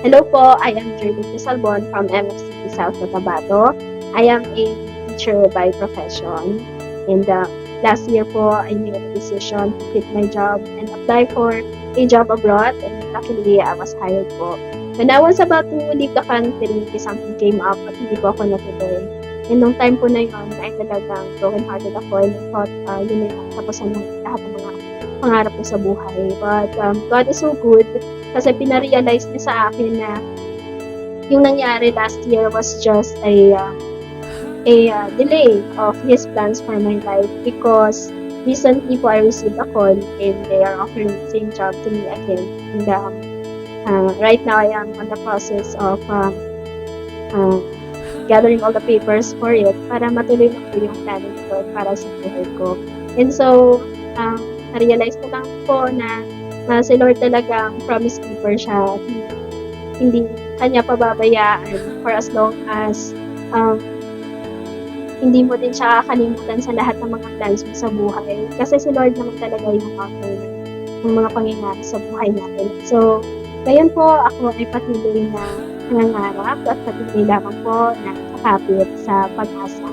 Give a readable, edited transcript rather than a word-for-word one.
Hello po, I am Jerlyn Salbon from MFCT South Cotabato. I am a teacher by profession. And last year po, I made a decision to quit my job and apply for a job abroad. And luckily, I was hired po. When I was about to leave the country, something came up at hindi po ako natuloy. And nung time po na yun, ay talagang broken-hearted ako and I thought yun na yung tapusan ng lahat ng mga pangarap ko sa buhay. But God is so good kasi pina-realize niya sa akin na yung nangyari last year was just a delay of His plans for my life because recently po I received a call and they are offering the same job to me again. And right now I am on the process of gathering all the papers for it para matuloy na po yung planning ko para sa buhay ko. And so, na-realize ko lang po na si Lord talagang promise keeper siya. Hindi kanya pababayaan for as long as hindi mo din siya kakalimutan sa lahat ng mga plans mo sa buhay. Kasi si Lord naman talaga yung author ng mga pangyayari sa buhay natin. So, ngayon po ako ay patuloy na nangangarap at patuloy lamang po na kakapit sa pag-asa.